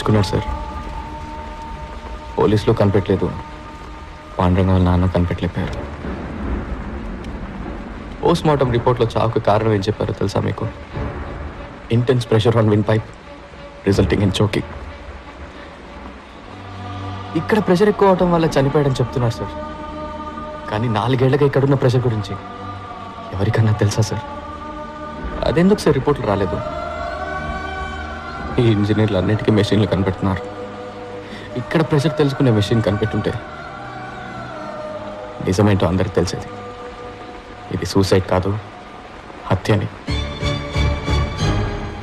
తప్పించుకున్నాడు సార్. పోలీసులు కనిపెట్టలేదు, పాండురంగ వాళ్ళ నాన్న కనిపెట్టలేకపోయారు. పోస్ట్ మార్టం రిపోర్ట్లో చావుకు కారణం ఏం చెప్పారో తెలుసా మీకు? Intense pressure on wind pipe resulting in choking. ఇక్కడ ప్రెషర్ ఎక్కువ అవడం వల్ల చనిపోయాడని చెప్తున్నారు సార్. కానీ 4 ఏళ్లుగా ఇక్కడున్న ప్రెషర్ గురించి ఎవరికన్నా తెలుసా సార్? అదెందుకు సార్ రిపోర్ట్లు రాలేదు? ఈ ఇంజనీర్లు అన్నిటికీ మెషిన్లు కనిపెడుతున్నారు. ఇక్కడ ప్రెషర్ తెలుసుకునే మెషిన్ కనిపెట్టుంటే నిజమేంటో అందరికి తెలిసేది. ఇది సూసైడ్ కాదు, హత్యని.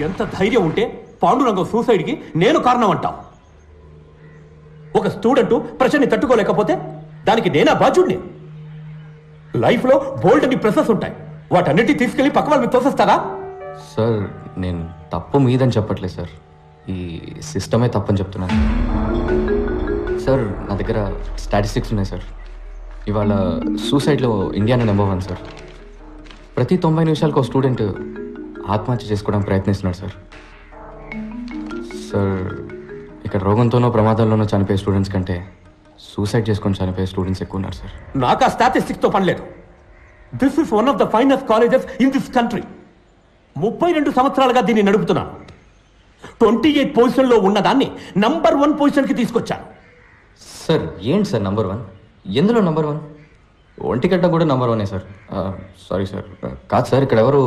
ఎంత ధైర్యం ఉంటే పాండురంగం సూసైడ్కి నేను కారణం అంటావు? ఒక స్టూడెంట్ ప్రెషర్ని తట్టుకోలేకపోతే దానికి నేనా బాధ్యుడిని? లైఫ్లో బోల్డ్ అని ప్రెషర్స్ ఉంటాయి, వాటన్నిటి తీసుకెళ్లి పక్క వాళ్ళకి తోసేస్తారా? సార్ నేను తప్పు మీదని చెప్పట్లేదు సార్, ఈ సిస్టమే తప్పని చెప్తున్నాను సార్. నా దగ్గర స్టాటిస్టిక్స్ ఉన్నాయి సార్. ఇవాళ సూసైడ్లో ఇండియానే నెంబర్ 1 సార్. ప్రతి 90 నిమిషాలకు ఒక స్టూడెంట్ ఆత్మహత్య చేసుకోవడానికి ప్రయత్నిస్తున్నాడు సార్. సార్ ఇక్కడ రోగంతోనో ప్రమాదాల్లోనో చనిపోయే స్టూడెంట్స్ కంటే సూసైడ్ చేసుకొని చనిపోయే స్టూడెంట్స్ ఎక్కువ ఉన్నారు సార్. నాకు ఆ స్టాటిస్టిక్స్తో పని లేదు. This is one of the finest colleges in this country. 32 సంవత్సరాలుగా దీన్ని నడుపుతున్నాను. 28 పొజిషన్లో ఉన్నదాన్ని నంబర్ 1 పొజిషన్కి తీసుకొచ్చాను. సార్ ఏంటి సార్ నంబర్ 1? ఎందులో నంబర్ 1? ఒంటిగడ్డ కూడా నంబర్ 1 సార్. సారీ సార్, కాదు సార్, ఇక్కడ ఎవరు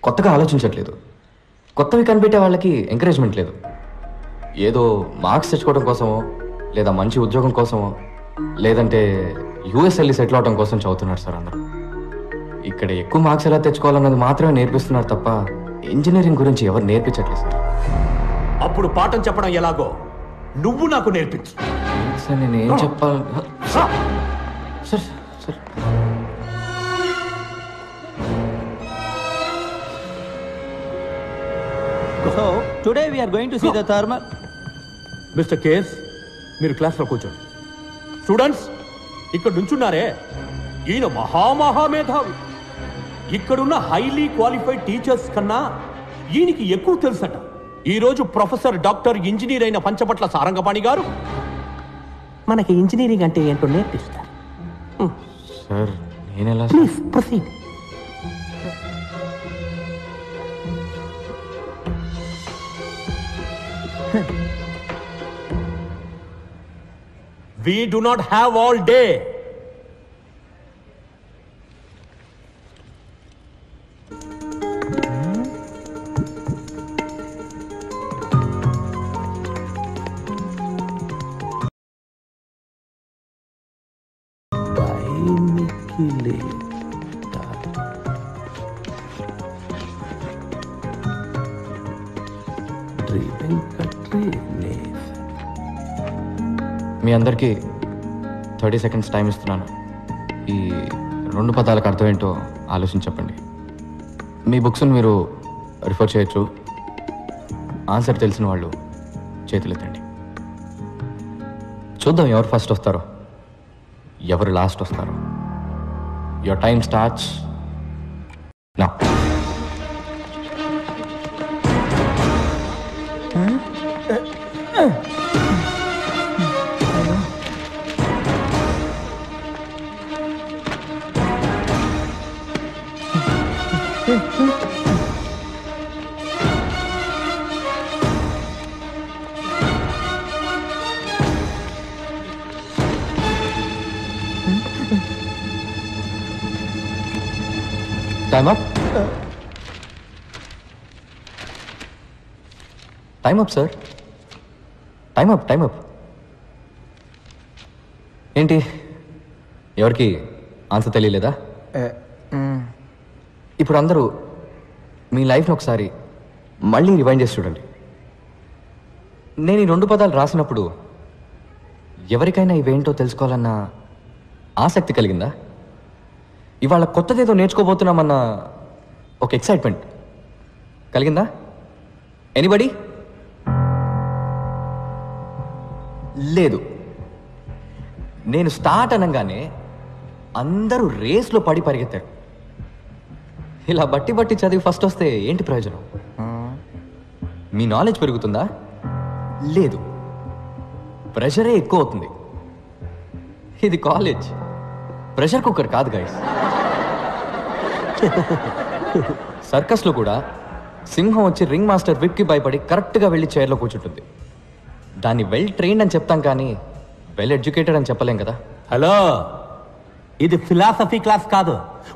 కొత్తగా ఆలోచించట్లేదు. కొత్తవి కనిపెట్టే వాళ్ళకి ఎంకరేజ్మెంట్ లేదు. ఏదో మార్క్స్ తెచ్చుకోవడం కోసమో, లేదా మంచి ఉద్యోగం కోసమో, లేదంటే యూఎస్ వెళ్ళి సెటిల్ అవడం కోసం చదువుతున్నారు సార్ అందరూ. ఇక్కడ ఎక్కువ మార్క్స్ ఎలా తెచ్చుకోవాలన్నది మాత్రమే నేర్పిస్తున్నారు తప్ప ఇంజనీరింగ్ గురించి ఎవరు నేర్పించట్లేదు సార్. అప్పుడు పాఠం చెప్పడం ఎలాగో నువ్వు నాకు నేర్పించు. సార్ నేను ఏం చెప్పాలి sir? Sir sir So today we are going to see the thermal. Mister KS, మీరు క్లాస్లో కూర్చోండి. స్టూడెంట్స్ ఇక్కడ నుంచున్నారే, ఈయన మహామహామేధావి. ఇక్కడున్న హైలీ క్వాలిఫైడ్ టీచర్స్ కన్నా ఈయనకి ఎక్కువ తెలుసట. ఈరోజు ప్రొఫెసర్, డాక్టర్, ఇంజనీర్ అయిన పంచపట్ల సారంగపాణి గారు మనకి ఇంజనీరింగ్ అంటే ఏంటో నేర్పిస్తారు. సార్ నేను ఎలా? Please proceed. We do not have all day. మీ అందరికీ 30 seconds టైం ఇస్తున్నాను. ఈ 2 పదాలకు అర్థం ఏంటో ఆలోచించి చెప్పండి. మీ బుక్స్ని మీరు రిఫర్ చేయొచ్చు. ఆన్సర్ తెలిసిన వాళ్ళు చేతులెత్తండి. చూద్దాం ఎవరు ఫస్ట్ వస్తారో, ఎవరు లాస్ట్ వస్తారో. Your time starts now. Time up. Time up, sir. Time up, time up. ఏంటి ఎవరికి ఆన్సర్ తెలియలేదా? ఇప్పుడు అందరూ మీ లైఫ్ని ఒకసారి మళ్ళీ రివైండ్ చేసి చూడండి. నేను ఈ 2 పదాలు రాసినప్పుడు ఎవరికైనా ఇవేంటో తెలుసుకోవాలన్న ఆసక్తి కలిగిందా? ఇవాళ కొత్తదేదో నేర్చుకోబోతున్నామన్న ఒక ఎక్సైట్మెంట్ కలిగిందా? ఎనీబడి? లేదు. నేను స్టార్ట్ అనగానే అందరూ రేస్లో పడి పరిగెత్తారు. ఇలా బట్టి బట్టి చదివి ఫస్ట్ వస్తే ఏంటి ప్రయోజనం? మీ నాలెడ్జ్ పెరుగుతుందా? లేదు, ప్రెషరే ఎక్కువ అవుతుంది. ఇది కాలేజ్, ప్రెషర్ కుక్కర్ కాదు గైస్. సర్కస్లో కూడా సింహం వచ్చి రింగ్ మాస్టర్ విప్కి భయపడి కరెక్ట్గా వెళ్ళి చైర్లో కూర్చుంటుంది. దాన్ని వెల్ ట్రైన్డ్ అని చెప్తాం కానీ వెల్ ఎడ్యుకేటెడ్ అని చెప్పలేం కదా. హలో, ఇది ఫిలాసఫీ క్లాస్ కాదు.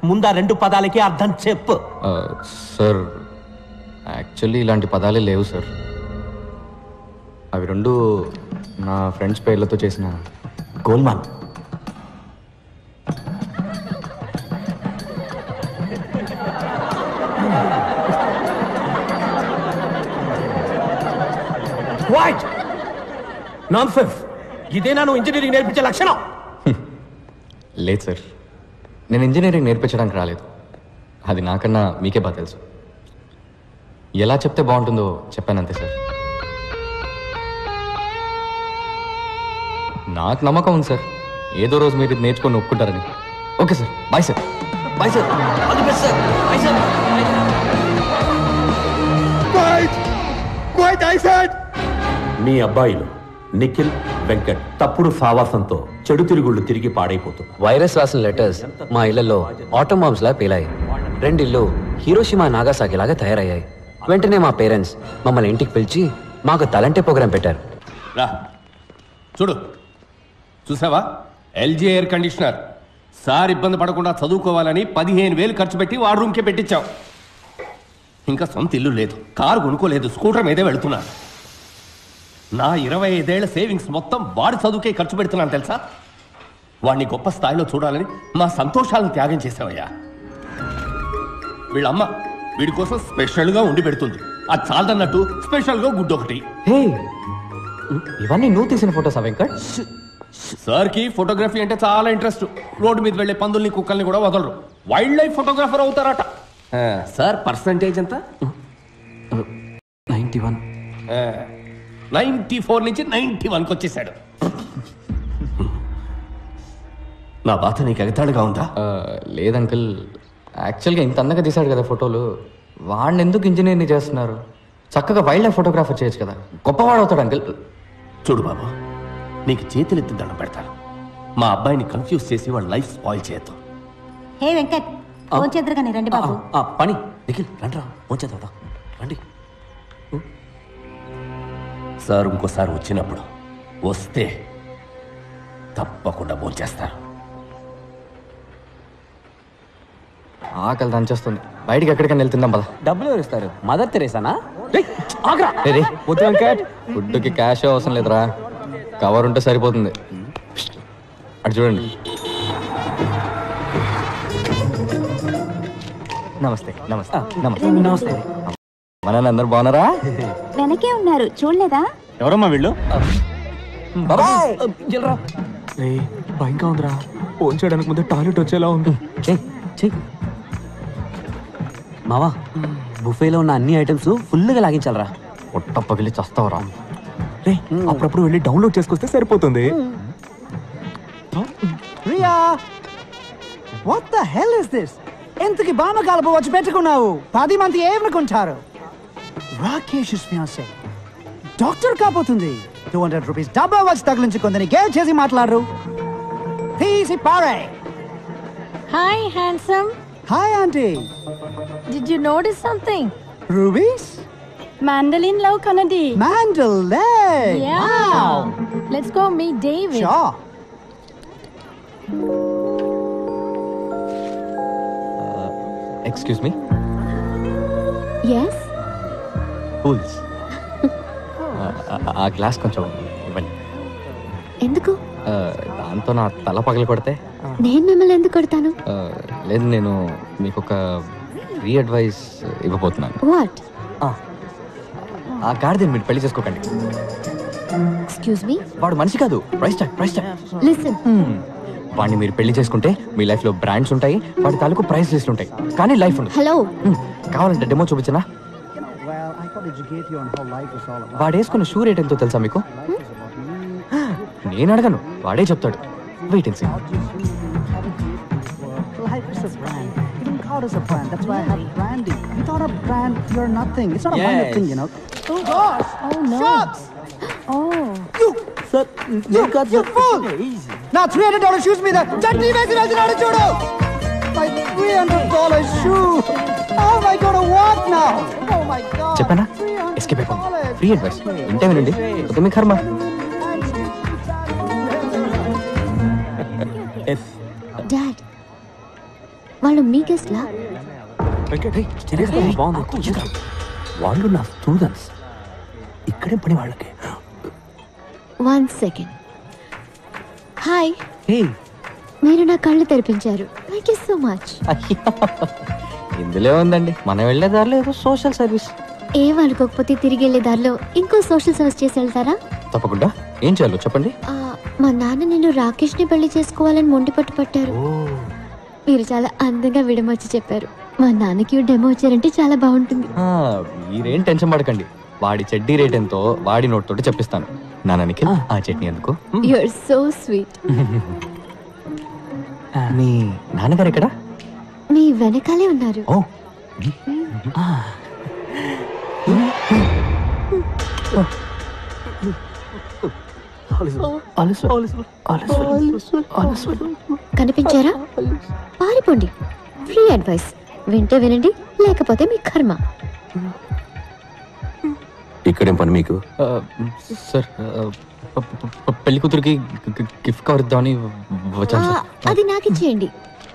ముందా 2 పదాలకి అర్థం చెప్పు. సార్, యాక్చువల్లీ ఇలాంటి పదాలే లేవు సార్. అవి 2 నా ఫ్రెండ్స్ పేర్లతో చేసిన గోల్మాల్. What nonsense! ఇదేనా నువ్వు ఇంజనీరింగ్ నేర్పించే లక్షణం? లేదు సార్, నేను ఇంజనీరింగ్ నేర్పించడానికి రాలేదు. అది నాకన్నా మీకే బాగా తెలుసు. ఎలా చెప్తే బాగుంటుందో చెప్పానంతే సార్. నాకు నమ్మకం ఉంది సార్, ఏదో రోజు మీరు ఇది నేర్చుకొని ఒప్పుకుంటారని. Okay sir, bye sir. Bye sir, all the best sir. Bye sir. మీ అబ్బాయిలు నిఖిల్, వెంకట్ తప్పుడు సావాసంతో చెడు తిరుగుళ్ళు తిరిగి పాడైపోతున్నారు. వైరస్ రాసిన లెటర్స్ మా ఇళ్లలో ఆటోమ్ బాంబ్స్ లా పేలాయి. 2 ఇళ్ళు హీరోషిమా నాగాసాకి లాగా తయారయ్యాయి. వెంటనే మా పేరెంట్స్ మమ్మల్ని ఇంటికి పిలిచి మాకు తలంటే ప్రోగ్రాం పెట్టారు. రా చూడు, చూసావా? LG air conditioner. సార్ ఇబ్బంది పడకుండా చదువుకోవాలని 15,000 ఖర్చు పెట్టి వాడు రూమ్కే పెట్టించావు. ఇంకా సొంత ఇల్లు లేదు, కారు కొనుక్కోలేదు, స్కూటర్ మీదే వెళుతున్నా. నా 25 ఏళ్ల సేవింగ్స్ మొత్తం వాడి చదువుకే ఖర్చు పెడుతున్నాను తెలుసా? వాడిని గొప్ప స్థాయిలో చూడాలని మా సంతోషాలను త్యాగం చేసావయ్యా. వీళ్ళమ్మ వీడి కోసం స్పెషల్గా ఉండి పెడుతుంది. అది చాలదన్నట్టు స్పెషల్గా గుడ్డు ఒకటి. హే, ఇవన్నీ నువ్వు తీసిన ఫోటోస్ వెంకట్? సార్కి ఫోటోగ్రఫీ అంటే చాలా ఇంట్రెస్ట్. రోడ్డు మీద వెళ్ళే పందుల్ని, కుక్కల్ని కూడా వదలరు. వైల్డ్ లైఫ్ ఫోటోగ్రాఫర్ అవుతారట. సార్ పర్సంటేజ్ ఎంత? 91. 94 నుంచి 91కి వచ్చేసాడు. నా బాధ నీకు ఎగతాడుగా ఉందా? లేదు అంకుల్, యాక్చువల్గా ఇంత అందంగా తీశాడు కదా ఫోటోలు, వాడిని ఎందుకు ఇంజనీర్ని చేస్తున్నారు? చక్కగా వైల్డ్ లైఫ్ ఫోటోగ్రాఫర్ చేయొచ్చు కదా, గొప్పవాడు అవుతాడు అంకుల్. చూడు బాబు, నీకు చేతులెత్తి దండం పెడతాను. మా అబ్బాయిని కన్ఫ్యూజ్ చేసి వాళ్ళ లైఫ్ స్పాయిల్ చేయొద్దు. హే వెంకట్, ఫోన్ చేద్దరు కానీ రండి బాబు. పని నిఖిల్ రండి, ఫోన్ చేద్దాం రండి. సార్ ఇంకోసారి వచ్చినప్పుడు వస్తే తప్పకుండా భోంచేస్తారు. ఆకలి దంచేస్తుంది, బయటికి ఎక్కడికైనా వెళ్తుందాం పద. డబ్బులు ఎవరు ఇస్తారు? మదర్ తెరేసానా? వద్దు వెంకట్, ఫుడ్కి క్యాష్ అవసరం లేదురా, కవర్ ఉంటే సరిపోతుంది. అటు చూడండి. నమస్తే. నమస్తే. నమస్తే. నమస్తే. మన అందరు బాగున్నారా? వెనకే ఉన్నారు, చూడలేదా? ఎవరమ్మా వీళ్ళు? భయంగా ఉందిరా, ఫోన్ చేయడానికి ముందే టాయిలెట్ వచ్చేలా ఉంది. మావా, బుఫేలో ఉన్న అన్ని ఐటమ్స్ ఫుల్గా లాగించాలరా. పొట్ట పగిలి చస్తావరా. రే, అప్పుడప్పుడు వెళ్ళి డౌన్లోడ్ చేసుకొస్తే సరిపోతుంది. Riya, what the hell is this? ఎంతకి బామకాలపు వచ్చి పెట్టుకున్నావు? 10 మంది ఏమనుకుంటారు? రాకేష్ ఫియాన్సీ డాక్టర్ కాబోతుంది. 200 రూపీస్ డబ్బా వచ్చి తగిలించుకుందని గేల్ చేసి మాట్లాడరు. తీసి పారే. Hi handsome. Hi aunty. Did you notice something? Rubies? Mandolin love Kanadi. Mandolay. Yeah. Wow. Let's go meet David. Sure. Excuse me. Yes. Cools. ఆ గ్లాస్ కొంచెం ఇవ్వండి. ఎందుకు? దాంతో నా తల పగలు కొడితే. నేను మిమ్మల్ని ఎందుకు కొడతాను? లేదు, నేను మీకు ఒక ఫ్రీ అడ్వైస్ ఇవ్వబోతున్నాను. What? ఆ గాడిదని మీరు పెళ్లి చేసుకోకండి. Excuse me. వాడు మనిషి కాదు, ప్రైస్ ట్యాగ్. Listen. వాడిని మీరు పెళ్లి చేసుకుంటే మీ లైఫ్ లో బ్రాండ్స్ ఉంటాయి, వాడి తాలూకు ప్రైస్ లిస్ట్ ఉంటాయి, కానీ లైఫ్ ఉండదు. Hello. కావాలంటే demo చూపించనా? Well, I thought educate you on how life is all about. వాడు వేసుకున్న షూ రేట్ ఎంతో తెలుసా మీకు? నేను అడగను, వాడే చెప్తాడు. Wait and see. Life is a brand. Even God is a brand. That's why I have branding. Without a brand, you're nothing. It's not a minor thing, you know. Oh gosh! Oh no. Shots! Sir You fool! నా $300 shoes మీద చట్నీ వేసి వెళ్తున్నాడు చూడు. My $300 shoe. How am I gonna walk now? Oh my God. చెప్పానా escape అయిపోయింది. Free advice ఇంటే వినండి, ఒక మీ కర్మ. డాడ్, వాళ్ళు మీ గెస్ట్లా? వాళ్ళు నా స్టూడెంట్స్, ఇక్కడే పని వాళ్ళకి. 1 సెకండ్. హాయ్, మీరు నా కళ్ళు తెరిపించారు. Thank you so much. ఇందులో ఉందండి, మనం వెళ్ళే దారిలో ఏదో సోషల్ సర్వీస్. ఏం అనుకోకపోతే తిరిగి వెళ్ళే దారిలో ఇంకో సోషల్ సర్వీస్ చేసి వెళ్తారా? తప్పకుండా. ఏం చేయాలో చెప్పండి. మా నాన్న నిన్ను రాకేష్ ని పెళ్లి చేసుకోవాలని మొండి పట్టుపట్టారు. మీరు చాలా అందంగా విడమర్చి చెప్పారు. మా నాన్నకి డెమో వచ్చారంటే చాలా బాగుంటుంది. మీరేం టెన్షన్ పడకండి, వాడి చెడ్డీ రేట్ ఎంతో వాడి నోట్ తోటి చెప్పిస్తాను. నాన్నకి ఆ చట్నీ ఎందుకు? You are so sweet. మీ నాన్నగారు ఎక్కడ? మీ వెనకాలే ఉన్నారు. ఓ కనిపించారా? పారిపోండి. ఫ్రీ అడ్వైస్, వింటే వినండి, లేకపోతే మీ కర్మ. ఇక్కడేం పని మీకు? సార్, పెళ్లి కూతురికి గిఫ్ట్ కవర్ ఇద్దామని వచ్చాను సార్. అది నాకు ఇచ్చేయండి.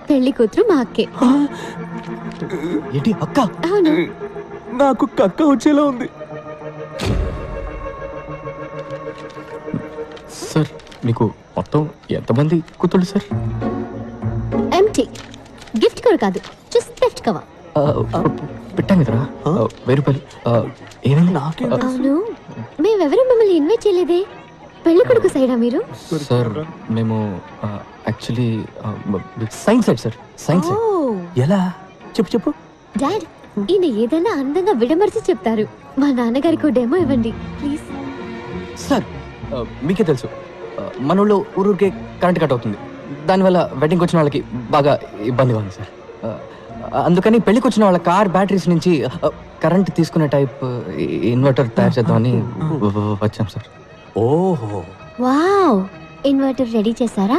పెళ్లి కూతురు మా అక్కే. ఏంటి అక్క? అవును. నాకు కక్క వచ్చేలా ఉంది. సార్, మీకు మొత్తం ఎంతమంది కూతుళ్ళు సార్? ఎంటీ. గిఫ్ట్ కవర్ కాదు, జస్ట్ గిఫ్ట్ కవర్. పెట్టాం కదరా, 1000 రూపాయలు. ఏమైంది? అవును, మేమెవరూ మిమ్మల్ని ఇన్వైట్ చేయలేదే. పెళ్లి కొడుకు సైడా మీరు? సార్, మేము actually science side sir. Science side. ఎలా? చెప్పు. డాడ్, ఈయన ఏదైనా అందంగా విడమర్చి చెప్తారు. మా నాన్నగారికి డెమో ఇవ్వండి ప్లీజ్. సార్, మీకే తెలుసు మన ఊళ్ళో ఊరికే కరెంట్ కట్ అవుతుంది. దానివల్ల వెడ్డింగ్కి వచ్చిన వాళ్ళకి బాగా ఇబ్బందిగా ఉంది సార్. అందుకని పెళ్లికి వచ్చిన వాళ్ళ కార్ బ్యాటరీస్ నుంచి కరెంట్ తీసుకునే టైప్ ఇన్వర్టర్ తయారు చేద్దామని వచ్చాం సార్. ఓహో, వావ్, ఇన్వర్టర్ రెడీ చేశారా?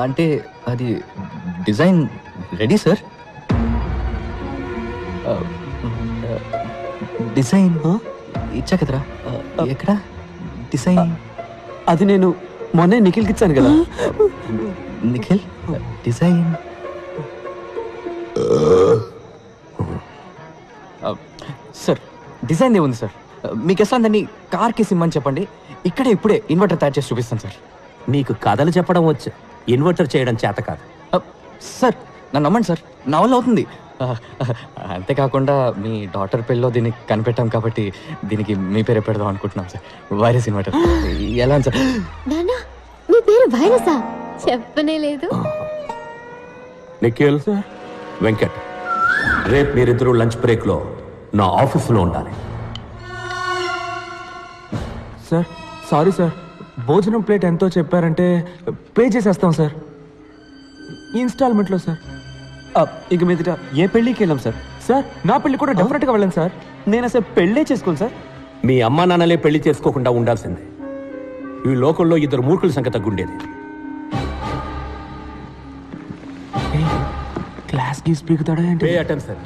అంటే అది డిజైన్ రెడీ సార్. డిజైన్ ఇచ్చా కదరా. ఎక్కడ డిజైన్? అది నేను మొన్నే నిఖిల్కి ఇచ్చాను కదా. నిఖిల్ డిజైన్? సార్, డిజైన్ ఏముంది సార్? మీకు ఎట్లా దాన్ని కార్కి సిమ్మని చెప్పండి, ఇప్పుడే ఇన్వర్టర్ తయారు చేసి చూపిస్తాను సార్. మీకు కథలు చెప్పడం వచ్చు, ఇన్వర్టర్ చేయడం చేత కాదు. సార్, నన్ను నమ్మండి సార్, నా వల్ల అవుతుంది. అంతేకాకుండా మీ డాటర్ పెళ్ళిలో దీన్ని కనిపెట్టాం కాబట్టి దీనికి మీ పేరే పెడదాం అనుకుంటున్నాం సార్. Virus inverter. ఎలా సార్? నాన్న, మీ పేరు వైరసా? చెప్పనే లేదు. నిఖిల్, వెంకట్, రేపు మీరిద్దరూ లంచ్ బ్రేక్లో నా ఆఫీసులో ఉండాలి. సార్, సారీ సార్, భోజనం ప్లేట్ ఎంతో చెప్పారంటే పే చేసేస్తాం సార్, ఇన్స్టాల్మెంట్లో సార్. ఇక మీదట ఏ పెళ్ళికి వెళ్ళాం సార్. సార్, నా పెళ్ళి కూడా డెఫినెట్గా వెళ్ళండి సార్. నేను అసలు పెళ్ళే చేసుకోను సార్. మీ అమ్మా నాన్నలే పెళ్లి చేసుకోకుండా ఉండాల్సిందే. ఈ లోకంలో 2 మూర్ఖుల సంఖ్య తగ్గుండేది. క్లాస్కి స్పీకుతాడా ఏంటి? Pay attention.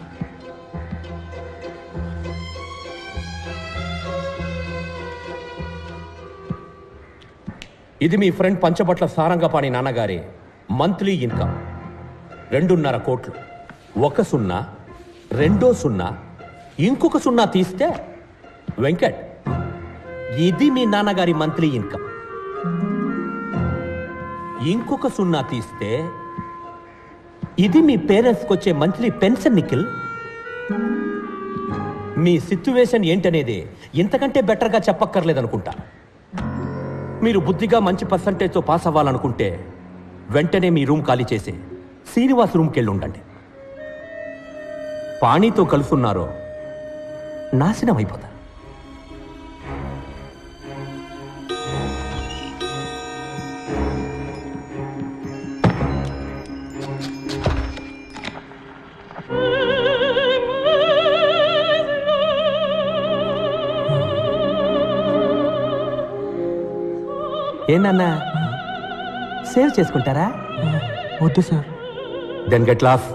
ఇది మీ ఫ్రెండ్ పంచబట్ల సారంగపాణి నాన్నగారి మంత్లీ ఇన్కమ్ 2.5 కోట్లు. 1 సున్నా, 2 సున్నా, ఇంకొక సున్నా తీస్తే వెంకట్, ఇది మీ నాన్నగారి మంత్లీ ఇన్కమ్. ఇంకొక సున్నా తీస్తే ఇది మీ పేరెంట్స్కి వచ్చే మంత్లీ పెన్షన్. నిఖిల్, మీ సిచ్యువేషన్ ఏంటనేది ఇంతకంటే బెటర్గా చెప్పక్కర్లేదనుకుంటా. మీరు బుద్ధిగా మంచి పర్సంటేజ్తో పాస్ అవ్వాలనుకుంటే వెంటనే మీ రూమ్ ఖాళీ చేసి శ్రీనివాస్ రూమ్కి వెళ్ళి ఉండండి. పాణితో కలుసున్నారో నాశనం అయిపోతారు. ఏందన్నా సేవ్ చేసుకుంటారా? వద్దు సార్. Then get lost.